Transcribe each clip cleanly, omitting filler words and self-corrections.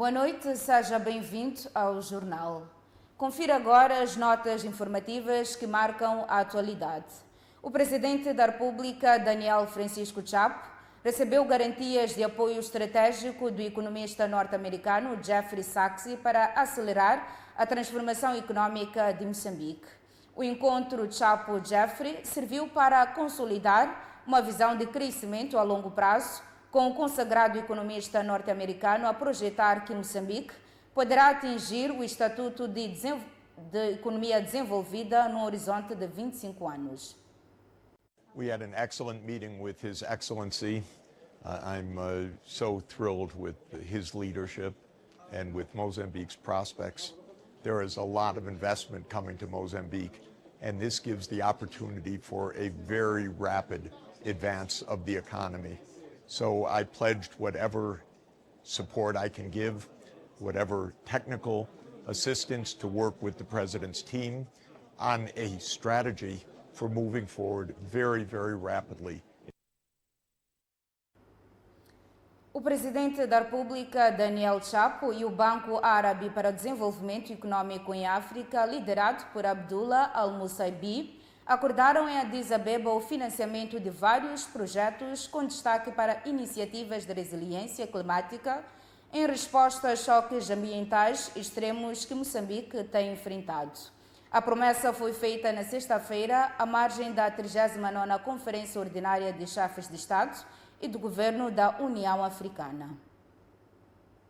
Boa noite, seja bem-vindo ao Jornal. Confira agora as notas informativas que marcam a atualidade. O Presidente da República, Daniel Francisco Chapo, recebeu garantias de apoio estratégico do economista norte-americano Jeffrey Sachs para acelerar a transformação econômica de Moçambique. O encontro Chapo-Jeffrey serviu para consolidar uma visão de crescimento a longo prazo, com o consagrado economista norte-americano a projetar que Moçambique poderá atingir o estatuto de economia desenvolvida no horizonte de 25 anos. We had an excellent meeting with His Excellency. I'm so thrilled with his leadership and with Mozambique's prospects. There is a lot of investment coming to Mozambique, and this gives the opportunity for a very rapid advance of the economy. So I pledged whatever support I can give, whatever technical assistance to work with the President's team on a strategy for moving forward very, very rapidly. O Presidente da República, Daniel Chapo, e o Banco Árabe para o Desenvolvimento Econômico em África, liderado por Abdullah Al-Musaibi, acordaram em Addis Abeba o financiamento de vários projetos com destaque para iniciativas de resiliência climática em resposta aos choques ambientais extremos que Moçambique tem enfrentado. A promessa foi feita na sexta-feira, à margem da 39ª Conferência Ordinária de Chefes de Estado e do Governo da União Africana.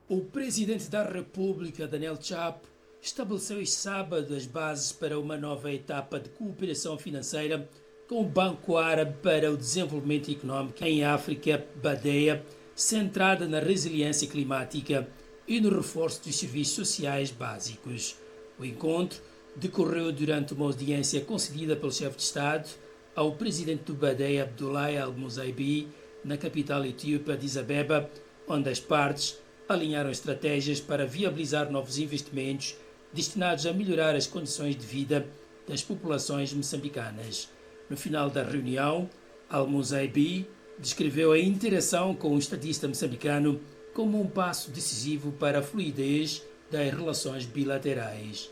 O Presidente da República, Daniel Chapo, estabeleceu este sábado as bases para uma nova etapa de cooperação financeira com o Banco Árabe para o Desenvolvimento Econômico em África, BADEA, centrada na resiliência climática e no reforço dos serviços sociais básicos. O encontro decorreu durante uma audiência concedida pelo chefe de Estado ao presidente do BADEA, Abdullah Al-Musaibi, na capital etíope, Addis Abeba, onde as partes alinharam estratégias para viabilizar novos investimentos destinados a melhorar as condições de vida das populações moçambicanas. No final da reunião, Al-Musaibi descreveu a interação com o estadista moçambicano como um passo decisivo para a fluidez das relações bilaterais.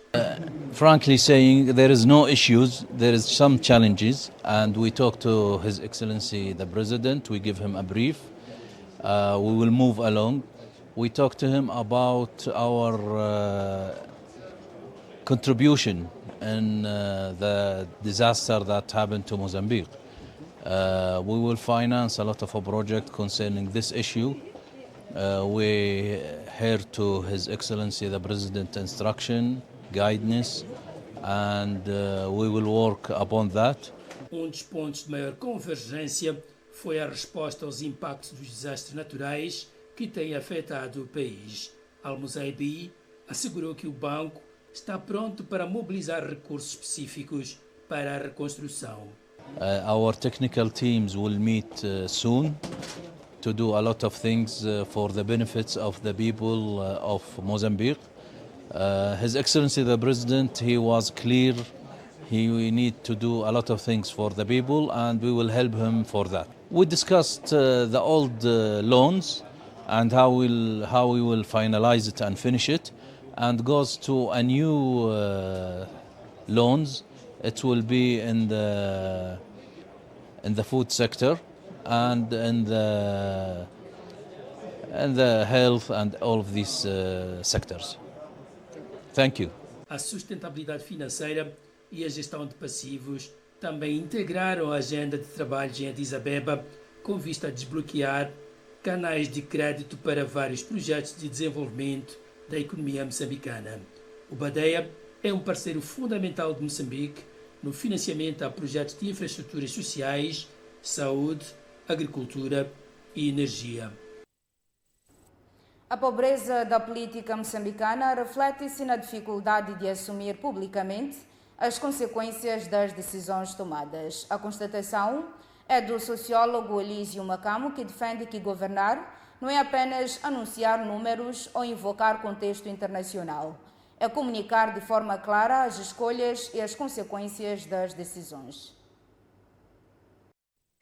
Frankly saying, there is no issues, there is some challenges, and we talk to His Excellency the President, we give him a brief, we will move along. We talk to him about our contribution in the disaster that happened to Mozambique. We will finance a lot of a project concerning this issue. We adhere to His Excellency the President instruction, guidance, and we will work upon that. Dos pontos de maior convergência foi a resposta aos impactos dos desastres naturais que têm afetado o país. Al-Musaibi assegurou que o banco está pronto para mobilizar recursos específicos para a reconstrução. Our technical teams will meet soon to do a lot of things for the benefits of the people of Mozambique. His Excellency the President, he was clear we need to do a lot of things for the people, and we will help him for that. We discussed the old loans and how we will finalize it and finish it, and goes to a new loans. It will be in the food sector and in the health and all of these sectors. Thank you. A sustentabilidade financeira e a gestão de passivos também integraram a agenda de trabalhos em Addis Abeba com vista a desbloquear canais de crédito para vários projetos de desenvolvimento da economia moçambicana. O BADEA é um parceiro fundamental de Moçambique no financiamento a projetos de infraestruturas sociais, saúde, agricultura e energia. A pobreza da política moçambicana reflete-se na dificuldade de assumir publicamente as consequências das decisões tomadas. A constatação é do sociólogo Elísio Macamo, que defende que governar não é apenas anunciar números ou invocar contexto internacional. É comunicar de forma clara as escolhas e as consequências das decisões.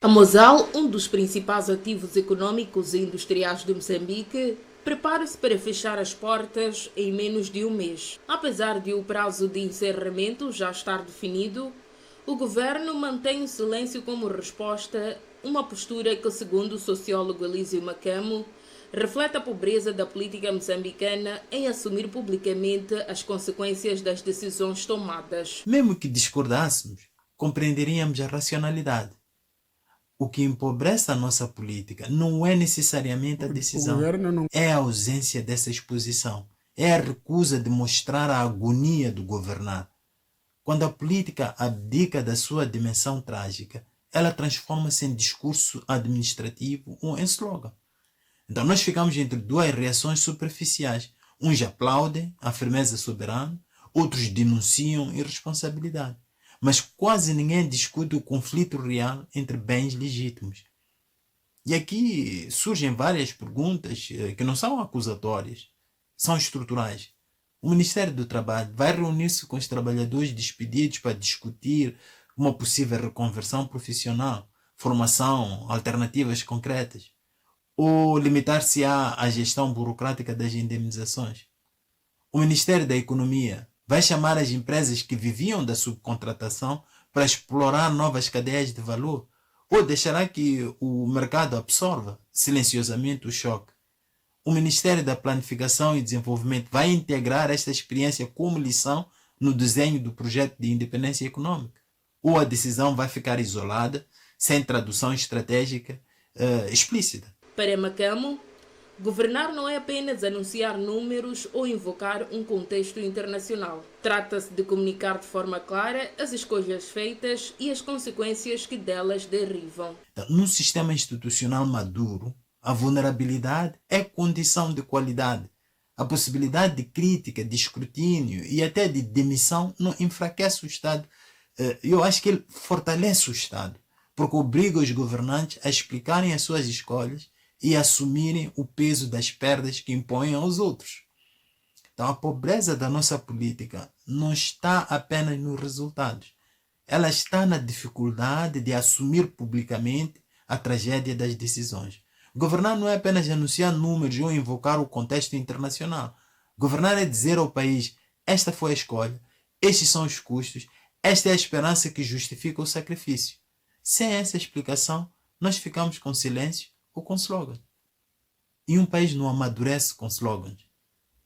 A Mosal, um dos principais ativos econômicos e industriais de Moçambique, prepara-se para fechar as portas em menos de um mês. Apesar de o prazo de encerramento já estar definido, o governo mantém o silêncio como resposta, uma postura que, segundo o sociólogo Elísio Macamo, reflete a pobreza da política moçambicana em assumir publicamente as consequências das decisões tomadas. Mesmo que discordássemos, compreenderíamos a racionalidade. O que empobrece a nossa política não é necessariamente a decisão, é a ausência dessa exposição, é a recusa de mostrar a agonia do governar. Quando a política abdica da sua dimensão trágica, ela transforma-se em discurso administrativo ou em slogan. Então nós ficamos entre duas reações superficiais. Uns aplaudem a firmeza soberana, outros denunciam irresponsabilidade. Mas quase ninguém discute o conflito real entre bens legítimos. E aqui surgem várias perguntas que não são acusatórias, são estruturais. O Ministério do Trabalho vai reunir-se com os trabalhadores despedidos para discutir uma possível reconversão profissional, formação, alternativas concretas, ou limitar-se-á à gestão burocrática das indemnizações? O Ministério da Economia vai chamar as empresas que viviam da subcontratação para explorar novas cadeias de valor, ou deixará que o mercado absorva silenciosamente o choque? O Ministério da Planificação e Desenvolvimento vai integrar esta experiência como lição no desenho do projeto de independência econômica? Ou a decisão vai ficar isolada, sem tradução estratégica explícita? Para Macamo, governar não é apenas anunciar números ou invocar um contexto internacional. Trata-se de comunicar de forma clara as escolhas feitas e as consequências que delas derivam. Num sistema institucional maduro, a vulnerabilidade é condição de qualidade. A possibilidade de crítica, de escrutínio e até de demissão não enfraquece o Estado. Eu acho que ele fortalece o Estado, porque obriga os governantes a explicarem as suas escolhas e assumirem o peso das perdas que impõem aos outros. Então a pobreza da nossa política não está apenas nos resultados. Ela está na dificuldade de assumir publicamente a tragédia das decisões. Governar não é apenas anunciar números ou invocar o contexto internacional. Governar é dizer ao país: esta foi a escolha, estes são os custos, esta é a esperança que justifica o sacrifício. Sem essa explicação, nós ficamos com silêncio ou com slogan. E um país não amadurece com slogans.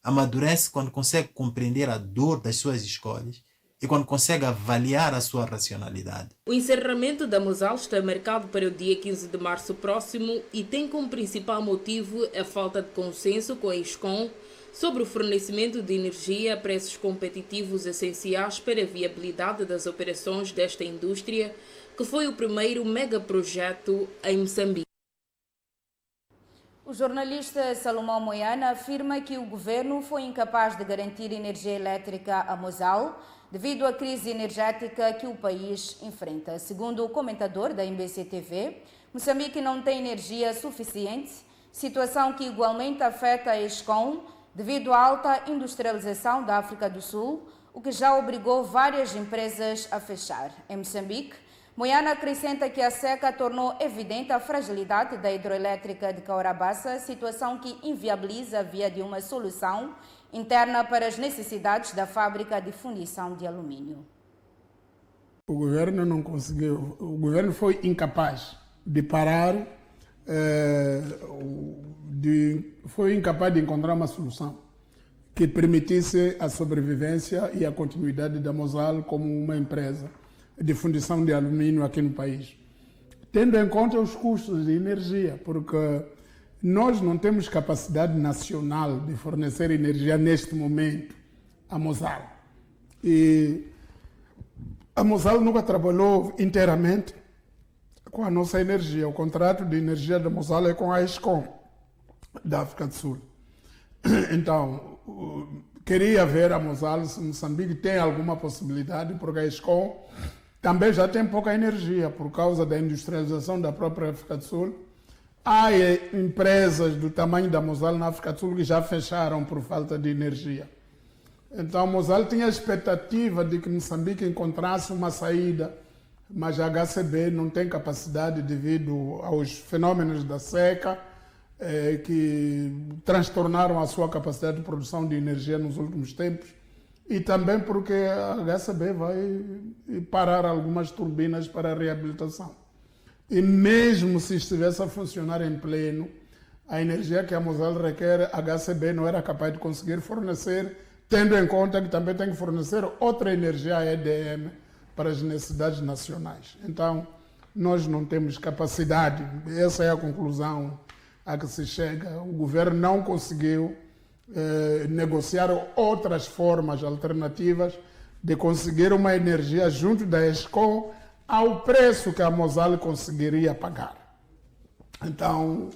Amadurece quando consegue compreender a dor das suas escolhas e quando consegue avaliar a sua racionalidade. O encerramento da Mosal está marcado para o dia 15 de março próximo e tem como principal motivo a falta de consenso com a Eskom sobre o fornecimento de energia a preços competitivos essenciais para a viabilidade das operações desta indústria, que foi o primeiro megaprojeto em Moçambique. O jornalista Salomão Moiana afirma que o governo foi incapaz de garantir energia elétrica a Mosal devido à crise energética que o país enfrenta. Segundo o comentador da MBC TV, Moçambique não tem energia suficiente, situação que igualmente afeta a Eskom devido à alta industrialização da África do Sul, o que já obrigou várias empresas a fechar. Em Moçambique, Moiana acrescenta que a seca tornou evidente a fragilidade da hidroelétrica de Caurabaça, situação que inviabiliza a via de uma solução interna para as necessidades da fábrica de fundição de alumínio. O governo não conseguiu, o governo foi incapaz de parar, foi incapaz de encontrar uma solução que permitisse a sobrevivência e a continuidade da Mosal como uma empresa de fundição de alumínio aqui no país, tendo em conta os custos de energia, porque nós não temos capacidade nacional de fornecer energia neste momento à Mosal. E a Mosal nunca trabalhou inteiramente com a nossa energia. O contrato de energia da Mosal é com a Eskom, da África do Sul. Então, queria ver a Mosal se Moçambique tem alguma possibilidade, porque a Eskom também já tem pouca energia por causa da industrialização da própria África do Sul. Há empresas do tamanho da Mosal na África do Sul que já fecharam por falta de energia. Então, a Mosal tinha a expectativa de que Moçambique encontrasse uma saída, mas a HCB não tem capacidade devido aos fenômenos da seca, que transtornaram a sua capacidade de produção de energia nos últimos tempos, e também porque a HCB vai parar algumas turbinas para a reabilitação. E mesmo se estivesse a funcionar em pleno, a energia que a Mosal requer, a HCB não era capaz de conseguir fornecer, tendo em conta que também tem que fornecer outra energia EDM para as necessidades nacionais. Então, nós não temos capacidade, essa é a conclusão a que se chega. O governo não conseguiu negociar outras formas alternativas de conseguir uma energia junto da ESCOM ao preço que a Mosal conseguiria pagar. Então,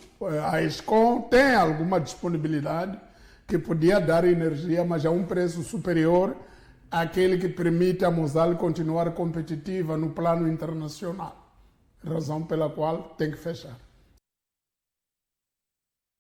a ESCOM tem alguma disponibilidade que podia dar energia, mas a um preço superior àquele que permite a Mosal continuar competitiva no plano internacional, razão pela qual tem que fechar.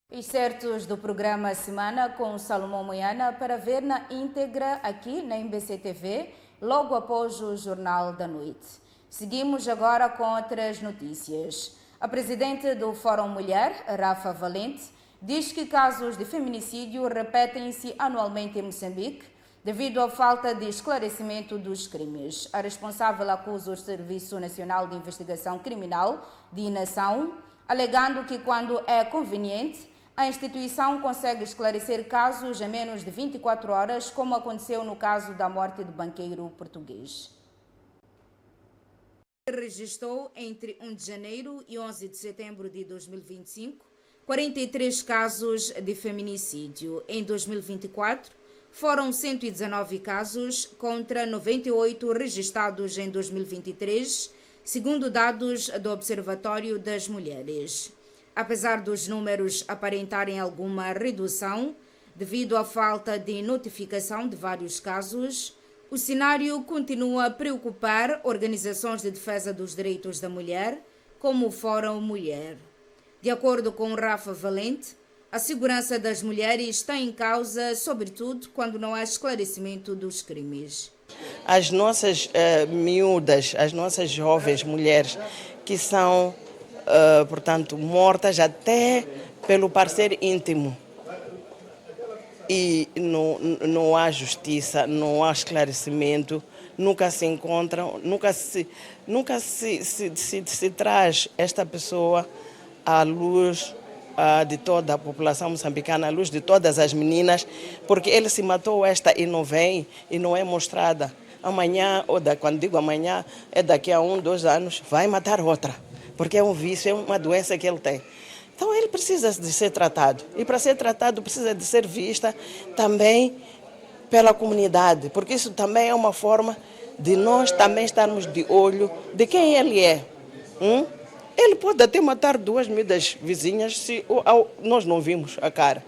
Excertos do programa Semana com Salomão Moiana para ver na íntegra aqui na MBC TV, logo após o Jornal da Noite. Seguimos agora com outras notícias. A presidente do Fórum Mulher, Rafa Valente, diz que casos de feminicídio repetem-se anualmente em Moçambique devido à falta de esclarecimento dos crimes. A responsável acusa o Serviço Nacional de Investigação Criminal de inação, alegando que quando é conveniente, a instituição consegue esclarecer casos em menos de 24 horas, como aconteceu no caso da morte do banqueiro português. Registrou entre 1 de janeiro e 11 de setembro de 2025 43 casos de feminicídio. Em 2024, foram 119 casos contra 98 registrados em 2023, segundo dados do Observatório das Mulheres. Apesar dos números aparentarem alguma redução devido à falta de notificação de vários casos, o cenário continua a preocupar organizações de defesa dos direitos da mulher, como o Fórum Mulher. De acordo com Rafa Valente, a segurança das mulheres está em causa, sobretudo quando não há esclarecimento dos crimes. As nossas miúdas, as nossas jovens mulheres que são, portanto, mortas até pelo parceiro íntimo. E não há justiça, não há esclarecimento, nunca se encontram, nunca se traz esta pessoa à luz de toda a população moçambicana, à luz de todas as meninas, porque ele se matou esta e não vem, e não é mostrada. Amanhã, quando digo amanhã, é daqui a 1, 2 anos, vai matar outra, porque é um vício, é uma doença que ele tem. Então ele precisa de ser tratado, e para ser tratado precisa de ser vista também pela comunidade, porque isso também é uma forma de nós também estarmos de olho de quem ele é. Ele pode até matar 2 miúdas vizinhas se nós não vimos a cara.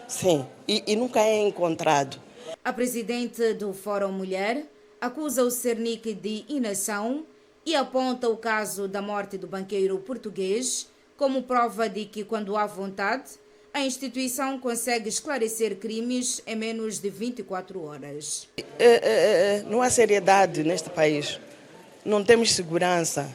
Sim, e nunca é encontrado. A presidente do Fórum Mulher acusa o Cernic de inação e aponta o caso da morte do banqueiro português como prova de que, quando há vontade, a instituição consegue esclarecer crimes em menos de 24 horas. Não há seriedade neste país. Não temos segurança.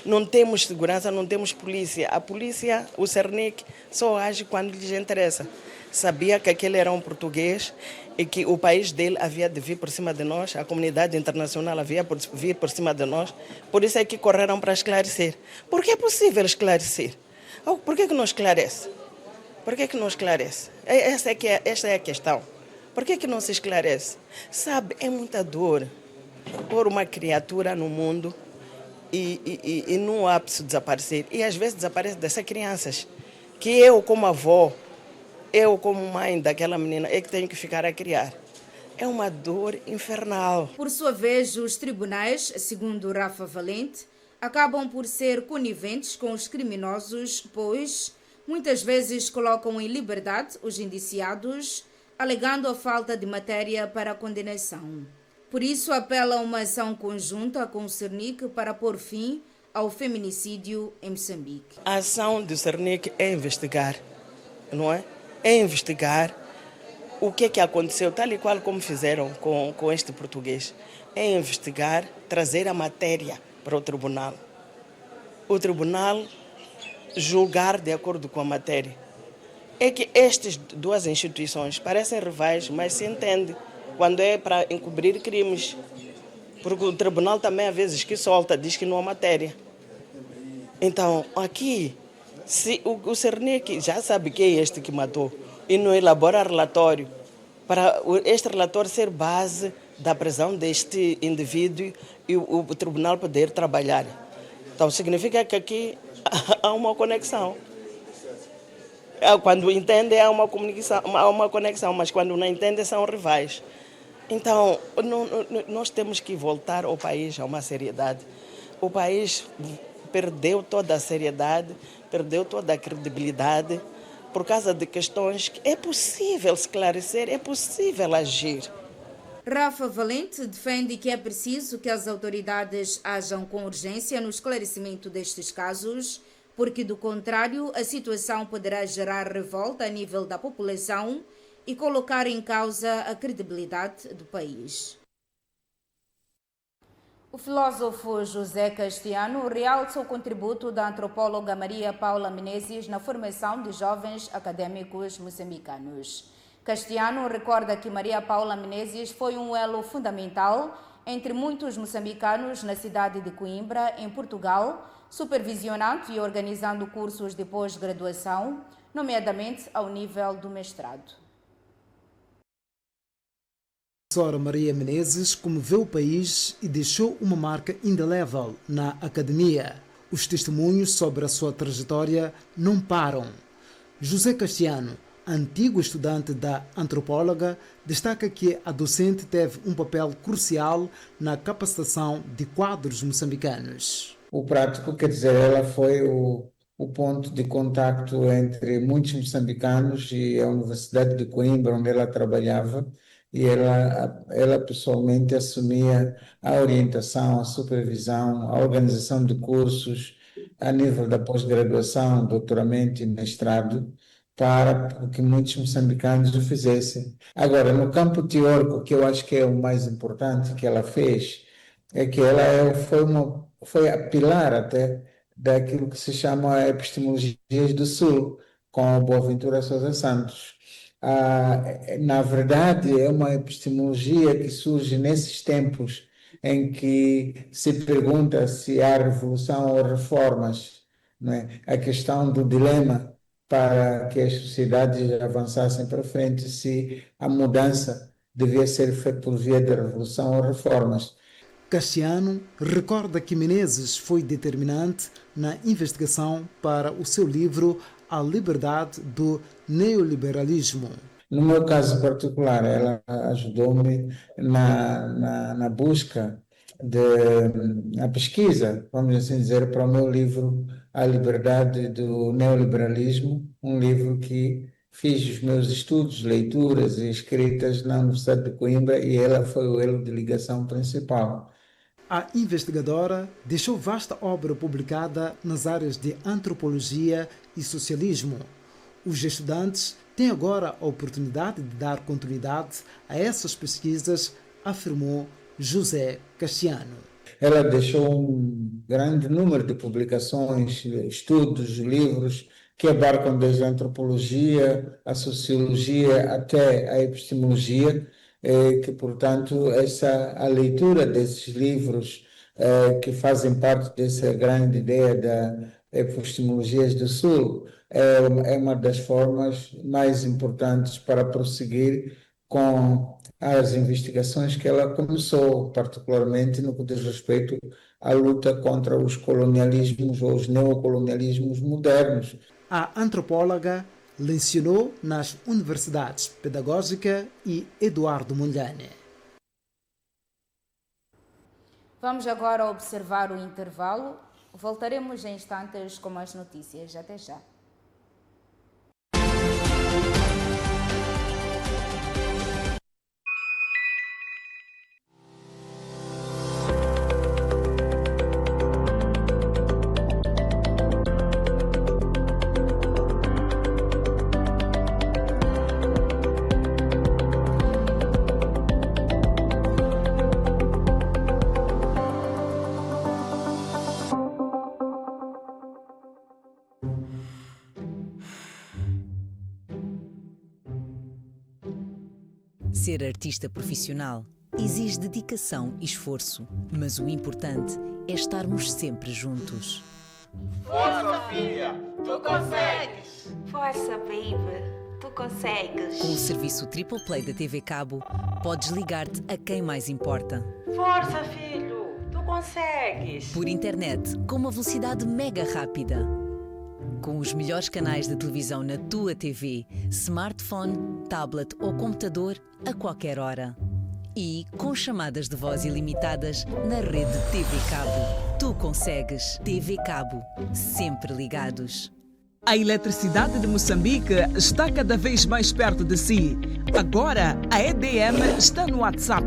Não temos polícia. A polícia, o Cernic, só age quando lhes interessa. Sabia que aquele era um português e que o país dele havia de vir por cima de nós, a comunidade internacional havia de vir por cima de nós, por isso é que correram para esclarecer. Porque é possível esclarecer. Por que não esclarece? Por que não esclarece? Essa é a questão. Por que não se esclarece? Sabe, é muita dor pôr uma criatura no mundo e no ápice desaparecer. E às vezes desaparecem dessas crianças, que eu como avó, eu como mãe daquela menina, é que tenho que ficar a criar. É uma dor infernal. Por sua vez, os tribunais, segundo Rafa Valente, acabam por ser coniventes com os criminosos, pois muitas vezes colocam em liberdade os indiciados, alegando a falta de matéria para a condenação. Por isso, apela a uma ação conjunta com o Cernic para pôr fim ao feminicídio em Moçambique. A ação do Cernic é investigar, não é? É investigar o que é que aconteceu, tal e qual como fizeram com este português. É investigar, trazer a matéria para o tribunal. O tribunal julgar de acordo com a matéria. é que estas duas instituições parecem rivais, mas se entende quando é para encobrir crimes. Porque o tribunal também, às vezes, que solta, diz que não há matéria. Então, aqui, se o Cernic já sabe que é este que matou e não elabora relatório, para este relatório ser base da prisão deste indivíduo e o tribunal poder trabalhar. Então, significa que aqui há uma conexão. Quando entende, há uma conexão, mas quando não entende, são rivais. Então, nós temos que voltar ao país a uma seriedade. O país perdeu toda a seriedade, perdeu toda a credibilidade por causa de questões que é possível esclarecer, é possível agir. Rafa Valente defende que é preciso que as autoridades ajam com urgência no esclarecimento destes casos, porque, do contrário, a situação poderá gerar revolta a nível da população e colocar em causa a credibilidade do país. O filósofo José Castiano realça o contributo da antropóloga Maria Paula Menezes na formação de jovens acadêmicos moçambicanos. Castiano recorda que Maria Paula Menezes foi um elo fundamental entre muitos moçambicanos na cidade de Coimbra, em Portugal, supervisionando e organizando cursos de pós-graduação, nomeadamente ao nível do mestrado. A professora Maria Menezes comoveu o país e deixou uma marca indelével na academia. Os testemunhos sobre a sua trajetória não param. José Castiano, antigo estudante da antropóloga, destaca que a docente teve um papel crucial na capacitação de quadros moçambicanos. O prático, quer dizer, ela foi o ponto de contacto entre muitos moçambicanos e a Universidade de Coimbra, onde ela trabalhava, e ela pessoalmente assumia a orientação, a supervisão, a organização de cursos a nível da pós-graduação, doutoramento e mestrado, para que muitos moçambicanos o fizessem. Agora, no campo teórico, que eu acho que é o mais importante que ela fez, é que ela foi a pilar até daquilo que se chama Epistemologias do Sul, com a Boaventura Sousa Santos. Na verdade, é uma epistemologia que surge nesses tempos em que se pergunta se há revolução ou reformas, não é? A questão do dilema para que as sociedades avançassem para frente, se a mudança devia ser feita por via de revolução ou reformas. Castiano recorda que Menezes foi determinante na investigação para o seu livro A Liberdade do Neoliberalismo. No meu caso particular, ela ajudou-me na busca, na pesquisa, vamos assim dizer, para o meu livro A Liberdade do Neoliberalismo, um livro que fiz os meus estudos, leituras e escritas na Universidade de Coimbra, e ela foi o elo de ligação principal. A investigadora deixou vasta obra publicada nas áreas de antropologia e socialismo. Os estudantes têm agora a oportunidade de dar continuidade a essas pesquisas, afirmou José Castiano. Ela deixou um grande número de publicações, estudos, livros que abarcam desde a antropologia, a sociologia até a epistemologia, que, portanto, a leitura desses livros que fazem parte dessa grande ideia da Epistemologias do Sul é uma das formas mais importantes para prosseguir com as investigações que ela começou, particularmente no que diz respeito à luta contra os colonialismos ou os neocolonialismos modernos. A antropóloga lecionou nas Universidades Pedagógica e Eduardo Mondlane. Vamos agora observar o intervalo. Voltaremos em instantes com mais notícias. Até já. Ser artista profissional exige dedicação e esforço, mas o importante é estarmos sempre juntos. Força, filha! Tu consegues! Força, baby! Tu consegues! Com o serviço Triple Play da TV Cabo, podes ligar-te a quem mais importa. Força, filho! Tu consegues! Por internet, com uma velocidade mega rápida. Com os melhores canais de televisão na tua TV, smartphone, tablet ou computador, a qualquer hora. E com chamadas de voz ilimitadas na rede TV Cabo. Tu consegues. TV Cabo. Sempre ligados. A eletricidade de Moçambique está cada vez mais perto de si. Agora, a EDM está no WhatsApp.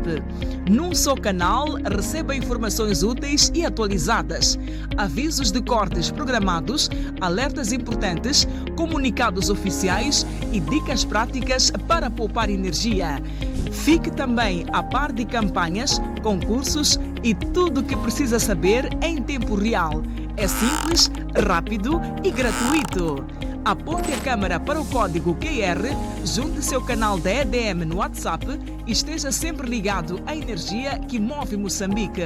Num só canal, receba informações úteis e atualizadas, avisos de cortes programados, alertas importantes, comunicados oficiais e dicas práticas para poupar energia. Fique também a par de campanhas, concursos e tudo o que precisa saber em tempo real. É simples, rápido e gratuito. Aponte a câmera para o código QR, junte seu canal da EDM no WhatsApp e esteja sempre ligado à energia que move Moçambique.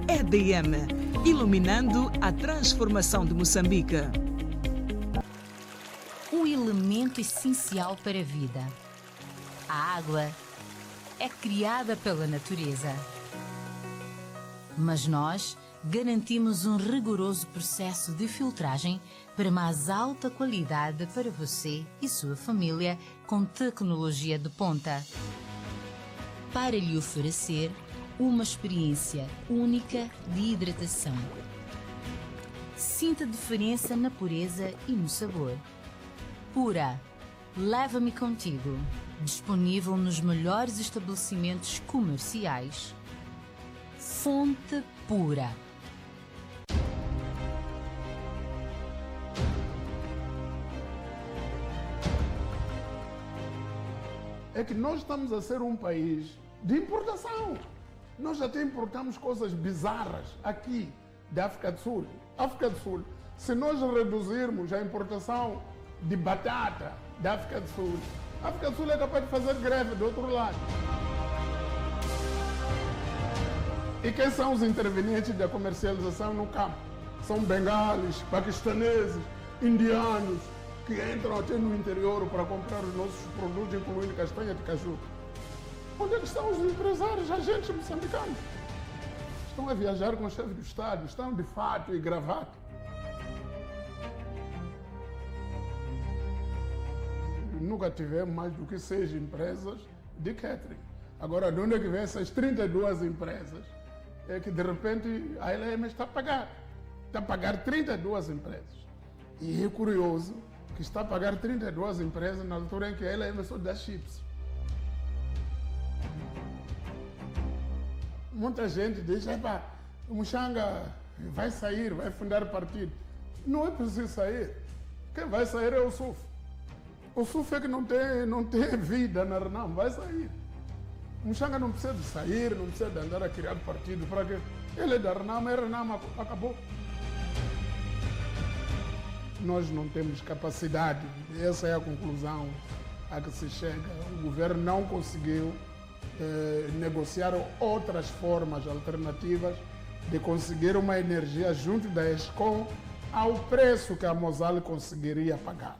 EDM, iluminando a transformação de Moçambique. Um elemento essencial para a vida. A água é criada pela natureza. Mas nós garantimos um rigoroso processo de filtragem para mais alta qualidade para você e sua família com tecnologia de ponta. Para lhe oferecer uma experiência única de hidratação. Sinta a diferença na pureza e no sabor. Pura, leva-me contigo. Disponível nos melhores estabelecimentos comerciais. Fonte Pura. É que nós estamos a ser um país de importação. Nós até importamos coisas bizarras aqui da África do Sul. África do Sul, se nós reduzirmos a importação de batata da África do Sul, a África do Sul é capaz de fazer greve do outro lado. E quem são os intervenientes da comercialização no campo? São bengalis, paquistaneses, indianos, que entram até no interior para comprar os nossos produtos, incluindo castanha de caju. Onde é que estão os empresários, agentes moçambicanos? Estão a viajar com o chefe do Estado, estão de fato e gravata. Nunca tivemos mais do que 6 empresas de catering. Agora, de onde é que vem essas 32 empresas? É que, de repente, a LM está a pagar. Está a pagar 32 empresas. E é curioso que está a pagar 32 empresas na altura em que a LM só dá chips. Muita gente diz, o Muxanga vai sair, vai fundar partido. Não é preciso sair. Quem vai sair é o SUF. O SUF é que não tem vida na Renam, vai sair. O Muxanga não precisa de sair, não precisa de andar a criar partido para que ele é da Renam, a Renam acabou. Nós não temos capacidade, essa é a conclusão a que se chega. O governo não conseguiu negociar outras formas alternativas de conseguir uma energia junto da ESCOM ao preço que a Mosal conseguiria pagar.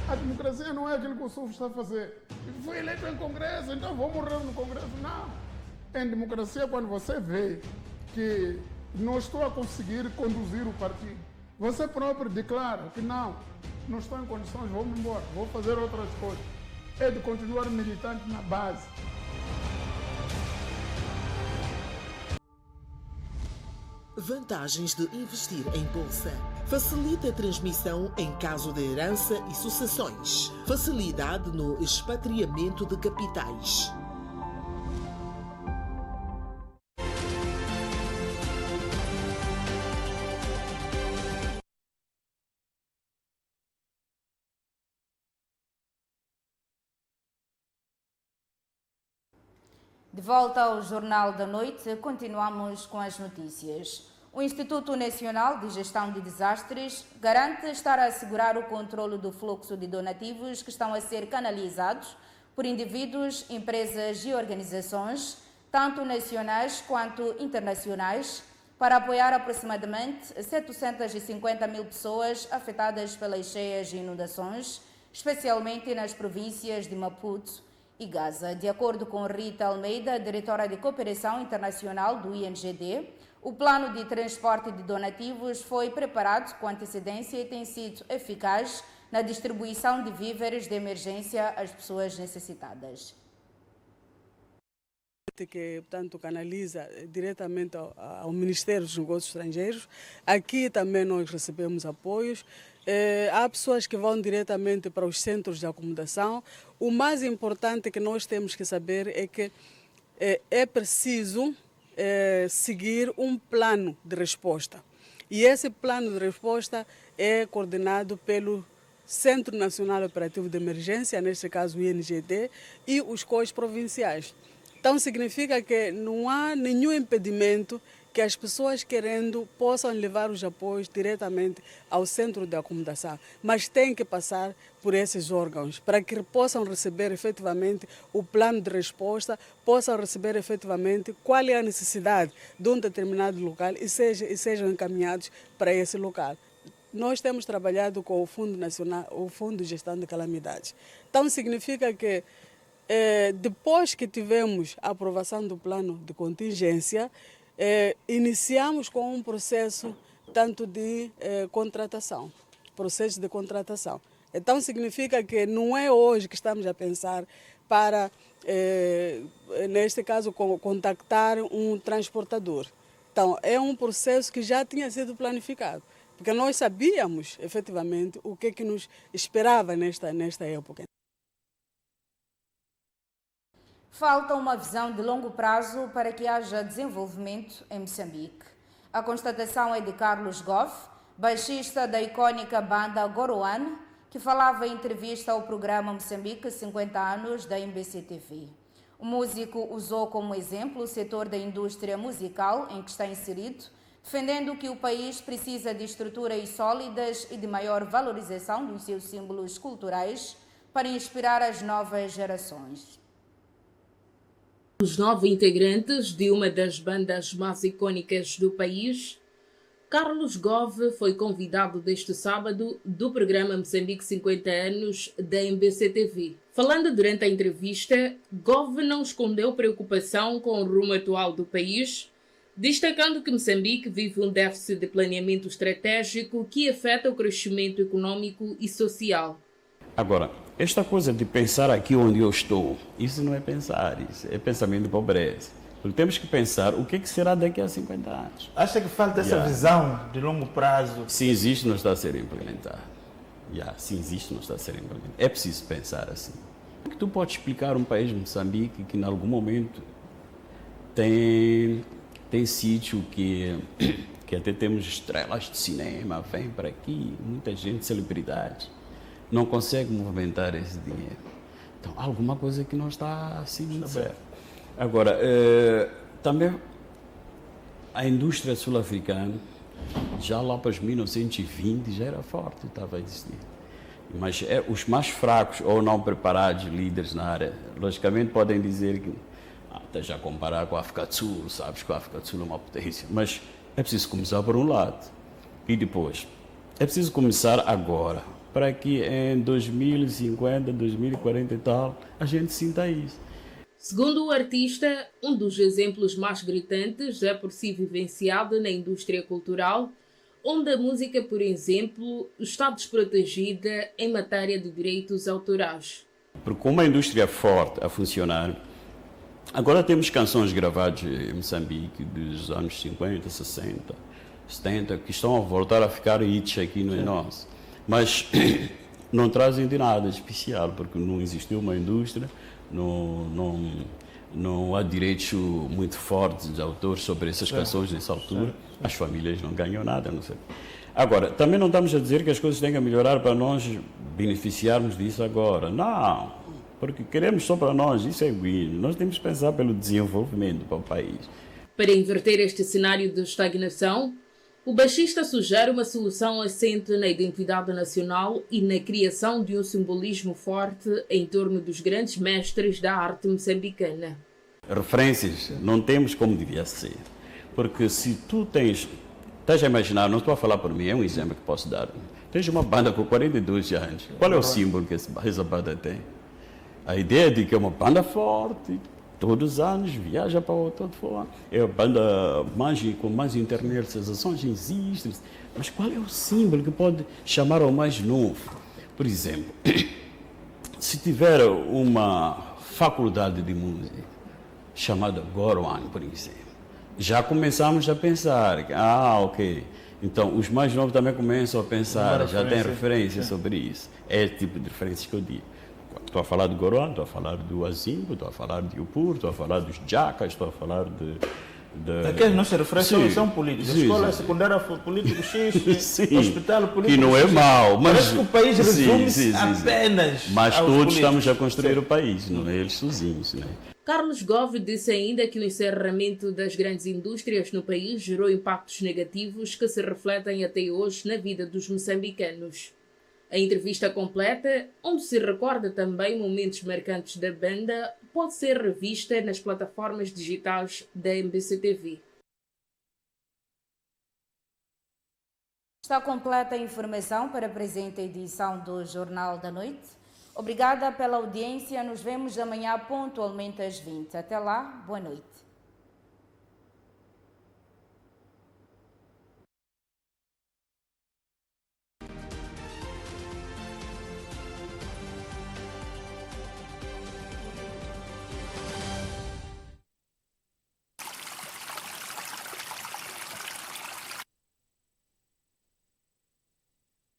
A democracia não é aquilo que o SUF está a fazer. Fui eleito em Congresso, então vou morrer no Congresso. Não. Em democracia, quando você vê que não estou a conseguir conduzir o partido, você próprio declara que não estou em condições, vou-me embora, vou fazer outras coisas. É de continuar militante na base. Vantagens de investir em bolsa. Facilita a transmissão em caso de herança e sucessões. Facilidade no expatriamento de capitais. De volta ao Jornal da Noite, continuamos com as notícias. O Instituto Nacional de Gestão de Desastres garante estar a assegurar o controle do fluxo de donativos que estão a ser canalizados por indivíduos, empresas e organizações, tanto nacionais quanto internacionais, para apoiar aproximadamente 750 mil pessoas afetadas pelas cheias e inundações, especialmente nas províncias de Maputo e Gaza. De acordo com Rita Almeida, diretora de Cooperação Internacional do INGD, o plano de transporte de donativos foi preparado com antecedência e tem sido eficaz na distribuição de víveres de emergência às pessoas necessitadas. Que, portanto, canaliza diretamente ao Ministério dos Negócios Estrangeiros. Aqui também nós recebemos apoios. Há pessoas que vão diretamente para os centros de acomodação. O mais importante que nós temos que saber é que é preciso seguir um plano de resposta. E esse plano de resposta é coordenado pelo Centro Nacional Operativo de Emergência, neste caso o INGD, e os COIs provinciais. Então significa que não há nenhum impedimento que as pessoas querendo possam levar os apoios diretamente ao centro de acomodação, mas tem que passar por esses órgãos para que possam receber efetivamente o plano de resposta, possam receber efetivamente qual é a necessidade de um determinado local e sejam encaminhados para esse local. Nós temos trabalhado com o Fundo Nacional, o Fundo de Gestão de Calamidades. Então significa que depois que tivemos a aprovação do plano de contingência, iniciamos com um processo tanto de contratação, processo de contratação. Então significa que não é hoje que estamos a pensar para, neste caso, contactar um transportador. Então é um processo que já tinha sido planificado, porque nós sabíamos efetivamente o que nos esperava nesta época. Falta uma visão de longo prazo para que haja desenvolvimento em Moçambique. A constatação é de Carlos Goff, baixista da icônica banda Goroane, que falava em entrevista ao programa Moçambique 50 anos da MBC-TV. O músico usou como exemplo o setor da indústria musical em que está inserido, defendendo que o país precisa de estruturas sólidas e de maior valorização dos seus símbolos culturais para inspirar as novas gerações. Os 9 integrantes de uma das bandas mais icônicas do país, Carlos Gove foi convidado deste sábado do programa Moçambique 50 anos da MBC-TV. Falando durante a entrevista, Gove não escondeu preocupação com o rumo atual do país, destacando que Moçambique vive um déficit de planeamento estratégico que afeta o crescimento econômico e social. Agora, esta coisa de pensar aqui onde eu estou, isso não é pensar, isso é pensamento de pobreza. Porque temos que pensar o que será daqui a 50 anos. Acha que falta essa visão de longo prazo? Se existe, não está a ser implementado. Se existe, não está a ser implementado. É preciso pensar assim. Porque tu podes explicar um país, Moçambique, que em algum momento tem sítio que até temos estrelas de cinema, vem para aqui, muita gente, celebridade, não consegue movimentar esse dinheiro. Então, alguma coisa que não está assim certo. Agora, também a indústria sul-africana, já lá para os 1920, já era forte, estava a existir. Mas os mais fracos ou não preparados, líderes na área, logicamente podem dizer que até já comparar com a África do Sul, sabes que a África do Sul é uma potência, mas é preciso começar por um lado. E depois, é preciso começar agora, para que em 2050, 2040 e tal, a gente sinta isso. Segundo o artista, um dos exemplos mais gritantes é por si vivenciado na indústria cultural, onde a música, por exemplo, está desprotegida em matéria de direitos autorais. Porque com uma indústria forte a funcionar, agora temos canções gravadas em Moçambique dos anos 50, 60, 70, que estão a voltar a ficar hits aqui no nosso. Mas não trazem de nada especial, porque não existiu uma indústria, não há direitos muito fortes de autores sobre essas canções nessa altura. As famílias não ganham nada, não sei. Agora, também não estamos a dizer que as coisas têm que melhorar para nós beneficiarmos disso agora. Não, porque queremos só para nós, isso é egoísmo. Nós temos que pensar pelo desenvolvimento para o país. Para inverter este cenário de estagnação, O baixista sugere uma solução assente na identidade nacional e na criação de um simbolismo forte em torno dos grandes mestres da arte moçambicana. Referências não temos como devia ser, porque se tu estás a imaginar, não estou a falar por mim, é um exemplo que posso dar. Tens uma banda com 42 anos, qual é o símbolo que essa banda tem? A ideia de que é uma banda forte, todos os anos viaja para todo fora. É a banda com mais internacionalizações existem. Mas qual é o símbolo que pode chamar ao mais novo? Por exemplo, se tiver uma faculdade de música chamada Goruan, por exemplo, já começamos a pensar, ok, então os mais novos também começam a pensar, já tem referência sobre isso. É o tipo de referência que eu digo. Estou a falar do Goruan, estou a falar do Azimbo, estou a falar de Upur, estou a falar dos Jacas, estou a falar de... Aquelas nossas referências são políticas. Escola secundária político X, hospital político que não é mau, mas... Parece que o país resume-se apenas mas aos todos políticos. estamos a construir o país, não é eles sozinhos, né? Carlos Gove disse ainda que o encerramento das grandes indústrias no país gerou impactos negativos que se refletem até hoje na vida dos moçambicanos. A entrevista completa, onde se recorda também momentos marcantes da banda, pode ser revista nas plataformas digitais da MBC TV. Está completa a informação para a presente edição do Jornal da Noite. Obrigada pela audiência. Nos vemos amanhã pontualmente às 20. Até lá, boa noite.